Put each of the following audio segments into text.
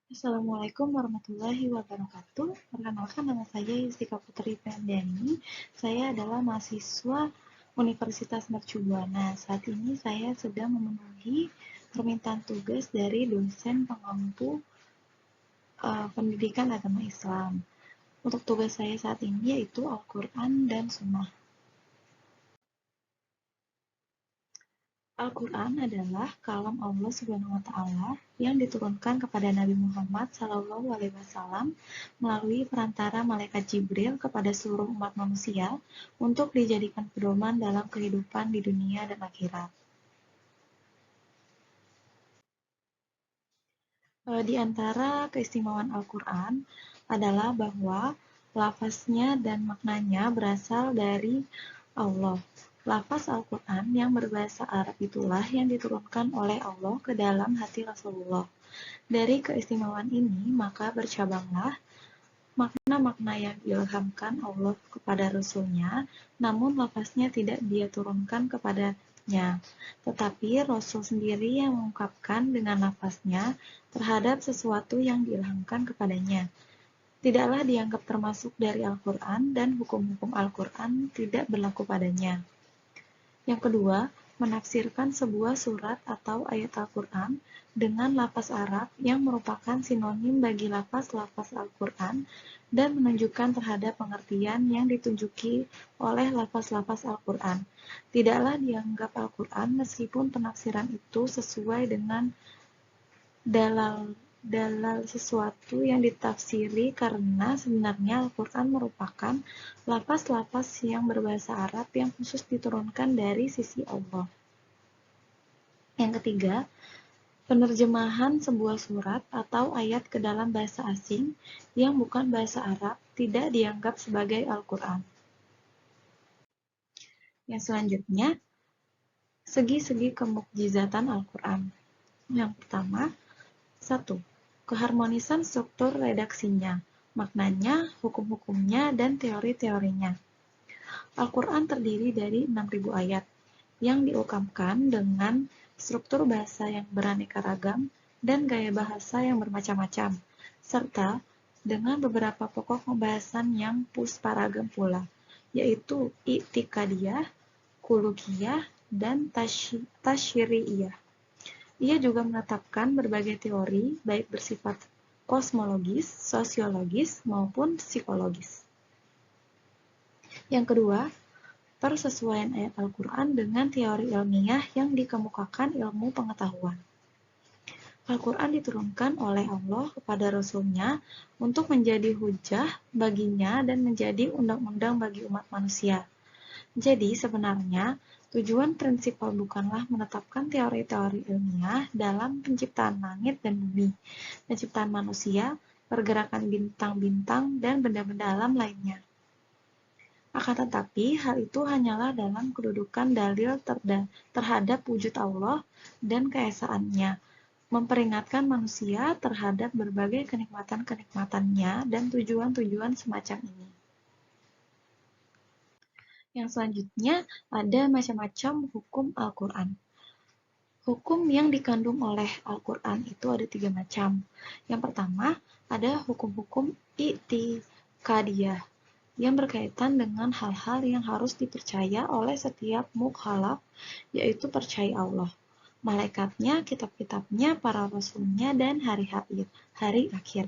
Assalamualaikum warahmatullahi wabarakatuh. Perkenalkan, nama saya Yustika Putri Pendani. Saya adalah mahasiswa Universitas Mercu Buana. Saat ini saya sedang memenuhi permintaan tugas dari dosen pengampu pendidikan agama Islam. Untuk tugas saya saat ini yaitu Al-Quran dan Sunnah. Al-Quran adalah kalam Allah Subhanahu wa Ta'ala yang diturunkan kepada Nabi Muhammad SAW melalui perantara malaikat Jibril kepada seluruh umat manusia untuk dijadikan pedoman dalam kehidupan di dunia dan akhirat. Di antara keistimewaan Al-Quran adalah bahwa lafaznya dan maknanya berasal dari Allah. Lafaz Al-Quran yang berbahasa Arab itulah yang diturunkan oleh Allah ke dalam hati Rasulullah. Dari keistimewaan ini, maka bercabanglah makna-makna yang diilhamkan Allah kepada Rasulnya, namun lafaznya tidak dia turunkan kepadanya, tetapi Rasul sendiri yang mengungkapkan dengan lafaznya terhadap sesuatu yang diilhamkan kepadanya. Tidaklah dianggap termasuk dari Al-Quran dan hukum-hukum Al-Quran tidak berlaku padanya. Yang kedua, menafsirkan sebuah surat atau ayat Al-Quran dengan lafaz Arab yang merupakan sinonim bagi lafaz-lafaz Al-Quran dan menunjukkan terhadap pengertian yang ditunjuki oleh lafaz-lafaz Al-Quran. Tidaklah dianggap Al-Quran meskipun penafsiran itu sesuai dengan dalal sesuatu yang ditafsiri, karena sebenarnya Al-Quran merupakan lafaz-lafaz yang berbahasa Arab yang khusus diturunkan dari sisi Allah. Yang ketiga, penerjemahan sebuah surat atau ayat ke dalam bahasa asing yang bukan bahasa Arab tidak dianggap sebagai Al-Quran. Yang selanjutnya, segi-segi kemukjizatan Al-Quran. Yang pertama, 1. Keharmonisan struktur redaksinya, maknanya, hukum-hukumnya, dan teori-teorinya. Al-Quran terdiri dari 6.000 ayat yang diukamkan dengan struktur bahasa yang beraneka ragam dan gaya bahasa yang bermacam-macam, serta dengan beberapa pokok pembahasan yang pusparagam pula, yaitu i'tikadiyah, kulukiyah, dan tasyri'iyah. Ia juga menetapkan berbagai teori, baik bersifat kosmologis, sosiologis, maupun psikologis. Yang kedua, persesuaian ayat Al-Quran dengan teori ilmiah yang dikemukakan ilmu pengetahuan. Al-Quran diturunkan oleh Allah kepada Rasul-Nya untuk menjadi hujah baginya dan menjadi undang-undang bagi umat manusia. Jadi sebenarnya tujuan prinsipal bukanlah menetapkan teori-teori ilmiah dalam penciptaan langit dan bumi, penciptaan manusia, pergerakan bintang-bintang, dan benda-benda alam lainnya. Akan tetapi, hal itu hanyalah dalam kedudukan dalil terhadap wujud Allah dan keesaannya, memperingatkan manusia terhadap berbagai kenikmatan-kenikmatannya dan tujuan-tujuan semacam ini. Yang selanjutnya, ada macam-macam hukum Al-Quran. Hukum yang dikandung oleh Al-Quran itu ada 3 macam. Yang pertama, ada hukum-hukum i'tikadiyah, yang berkaitan dengan hal-hal yang harus dipercaya oleh setiap mukhalaf, yaitu percaya Allah, malaikatnya, kitab-kitabnya, para rasulnya, dan hari akhir.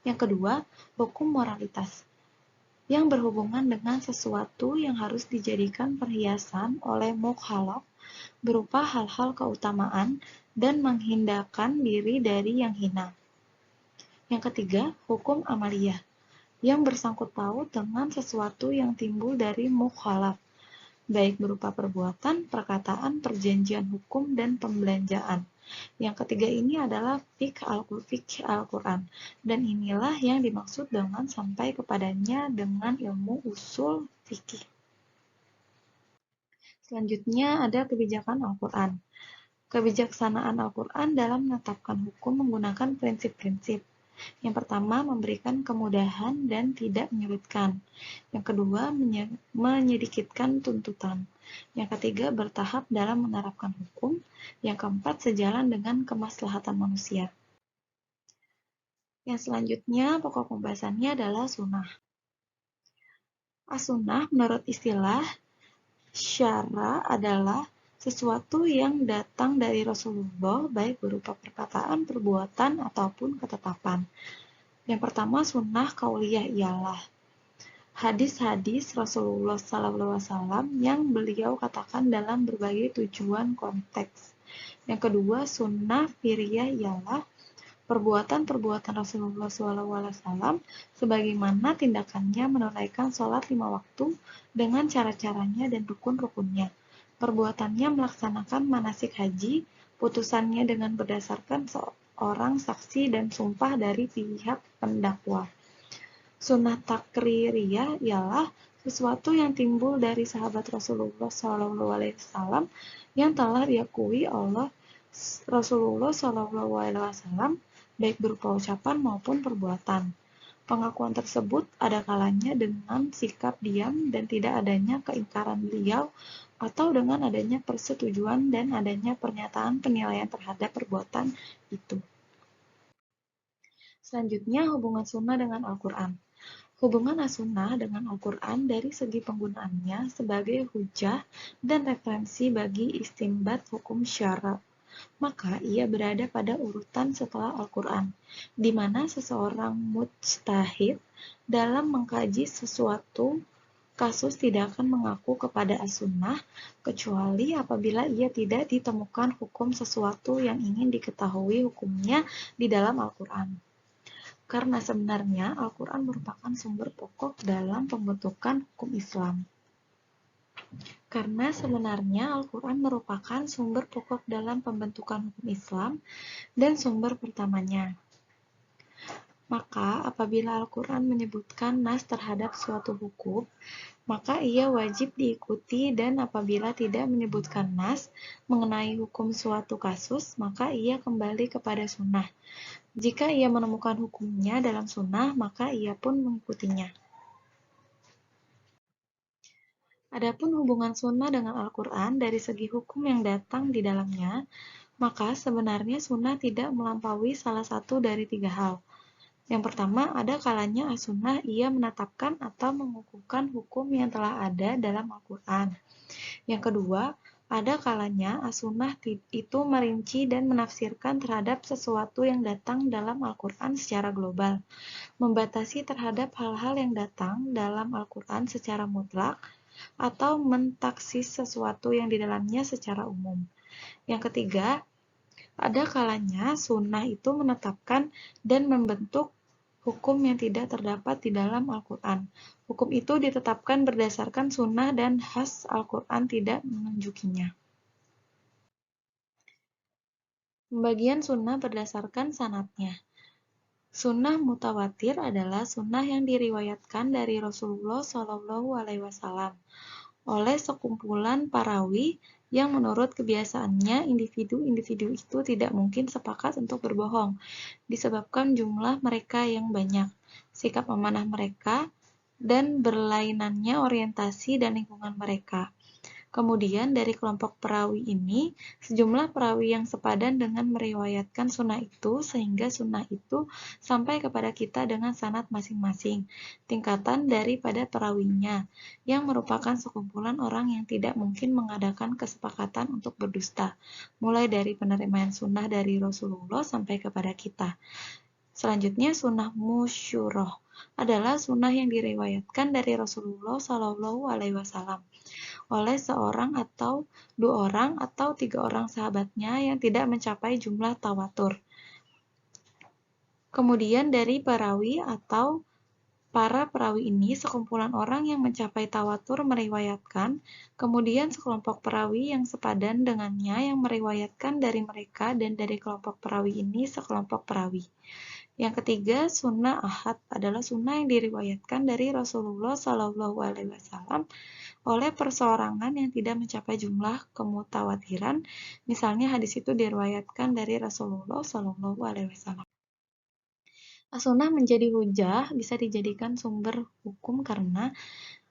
Yang kedua, hukum moralitas, yang berhubungan dengan sesuatu yang harus dijadikan perhiasan oleh mukhalaf berupa hal-hal keutamaan dan menghindarkan diri dari yang hina. Yang ketiga, hukum amaliyah, yang bersangkut paut dengan sesuatu yang timbul dari mukhalaf, baik berupa perbuatan, perkataan, perjanjian hukum, dan pembelanjaan. Yang ketiga ini adalah fiqh Al-Quran, dan inilah yang dimaksud dengan sampai kepadanya dengan ilmu usul fikih. Selanjutnya ada kebijakan Al-Quran. Kebijaksanaan Al-Quran dalam menetapkan hukum menggunakan prinsip-prinsip. Yang pertama, memberikan kemudahan dan tidak menyulitkan. Yang kedua, menyedikitkan tuntutan. Yang ketiga, bertahap dalam menerapkan hukum. Yang keempat, sejalan dengan kemaslahatan manusia. Yang selanjutnya, pokok pembahasannya adalah sunnah. As-sunnah menurut istilah syara adalah sesuatu yang datang dari Rasulullah, baik berupa perkataan, perbuatan, ataupun ketetapan. Yang pertama, sunnah kauliyah ialah hadis-hadis Rasulullah SAW yang beliau katakan dalam berbagai tujuan konteks. Yang kedua, sunnah firiyah ialah perbuatan-perbuatan Rasulullah SAW sebagaimana tindakannya menunaikan sholat 5 waktu dengan cara-caranya dan rukun-rukunnya. Perbuatannya melaksanakan manasik haji, putusannya dengan berdasarkan seorang saksi dan sumpah dari pihak pendakwa. Sunnah takririyah ialah sesuatu yang timbul dari sahabat Rasulullah SAW yang telah diakui oleh Rasulullah SAW baik berupa ucapan maupun perbuatan. Pengakuan tersebut ada kalanya dengan sikap diam dan tidak adanya keingkaran beliau atau dengan adanya persetujuan dan adanya pernyataan penilaian terhadap perbuatan itu. Selanjutnya, hubungan sunnah dengan Al-Quran. Hubungan as-sunnah dengan Al-Quran dari segi penggunaannya sebagai hujah dan referensi bagi istinbat hukum syara, maka ia berada pada urutan setelah Al-Quran, di mana seseorang mujtahid dalam mengkaji sesuatu kasus tidak akan mengaku kepada as-sunnah kecuali apabila ia tidak ditemukan hukum sesuatu yang ingin diketahui hukumnya di dalam Al-Quran. Karena sebenarnya Al-Quran merupakan sumber pokok dalam pembentukan hukum Islam. Karena sebenarnya Al-Quran merupakan sumber pokok dalam pembentukan hukum Islam dan sumber pertamanya. Maka apabila Al-Quran menyebutkan nas terhadap suatu hukum, maka ia wajib diikuti, dan apabila tidak menyebutkan nas mengenai hukum suatu kasus, maka ia kembali kepada sunnah. Jika ia menemukan hukumnya dalam sunnah, maka ia pun mengikutinya. Adapun hubungan sunnah dengan Al-Quran dari segi hukum yang datang di dalamnya, maka sebenarnya sunnah tidak melampaui salah satu dari 3 hal. Yang pertama, ada kalanya as-sunnah ia menetapkan atau mengukuhkan hukum yang telah ada dalam Al-Quran. Yang kedua, ada kalanya as-sunnah itu merinci dan menafsirkan terhadap sesuatu yang datang dalam Al-Quran secara global, membatasi terhadap hal-hal yang datang dalam Al-Quran secara mutlak, atau mentaksis sesuatu yang di dalamnya secara umum. Yang ketiga, ada kalanya sunnah itu menetapkan dan membentuk hukum yang tidak terdapat di dalam Al-Quran. Hukum itu ditetapkan berdasarkan sunnah dan khas Al-Quran tidak menunjukinya. Pembagian sunnah berdasarkan sanadnya. Sunnah mutawatir adalah sunnah yang diriwayatkan dari Rasulullah SAW oleh sekumpulan parawi yang menurut kebiasaannya individu-individu itu tidak mungkin sepakat untuk berbohong, disebabkan jumlah mereka yang banyak, sikap amanah mereka, dan berlainannya orientasi dan lingkungan mereka. Kemudian dari kelompok perawi ini, sejumlah perawi yang sepadan dengan meriwayatkan sunnah itu, sehingga sunnah itu sampai kepada kita dengan sanad masing-masing, tingkatan daripada perawinya, yang merupakan sekumpulan orang yang tidak mungkin mengadakan kesepakatan untuk berdusta, mulai dari penerimaan sunnah dari Rasulullah sampai kepada kita. Selanjutnya, sunnah musyuroh adalah sunnah yang diriwayatkan dari Rasulullah SAW oleh seorang atau 2 orang atau 3 orang sahabatnya yang tidak mencapai jumlah tawatur. Kemudian dari perawi atau para perawi ini, sekumpulan orang yang mencapai tawatur meriwayatkan, kemudian sekelompok perawi yang sepadan dengannya yang meriwayatkan dari mereka, dan dari kelompok perawi ini sekelompok perawi. Yang ketiga, sunnah ahad adalah sunnah yang diriwayatkan dari Rasulullah SAW oleh perseorangan yang tidak mencapai jumlah kemutawatiran. Misalnya hadis itu diriwayatkan dari Rasulullah SAW. As-sunnah menjadi hujah bisa dijadikan sumber hukum karena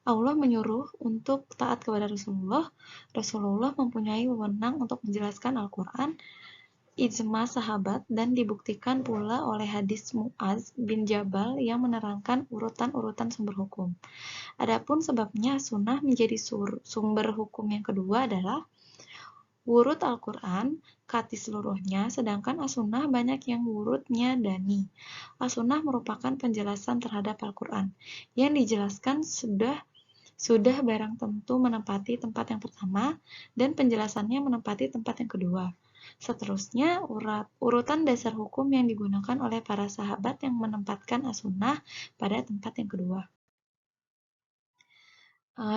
Allah menyuruh untuk taat kepada Rasulullah. Rasulullah mempunyai wewenang untuk menjelaskan Al-Quran. ijma sahabat dan dibuktikan pula oleh hadis Mu'adz bin Jabal yang menerangkan urutan-urutan sumber hukum. Adapun sebabnya sunnah menjadi sumber hukum yang kedua adalah wurud Al-Quran kati seluruhnya, sedangkan As-Sunnah banyak yang wurudnya dani. As-Sunnah merupakan penjelasan terhadap Al-Quran, yang dijelaskan sudah barang tentu menempati tempat yang pertama, dan penjelasannya menempati tempat yang kedua. Seterusnya, urutan dasar hukum yang digunakan oleh para sahabat yang menempatkan As-Sunnah pada tempat yang kedua.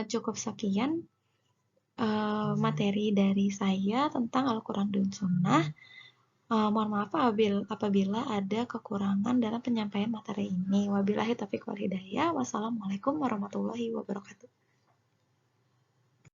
Cukup sekian materi dari saya tentang Al-Quran dan Sunnah. Mohon maaf apabila ada kekurangan dalam penyampaian materi ini. Wabillahi taufiq wal hidayah. Wassalamualaikum warahmatullahi wabarakatuh.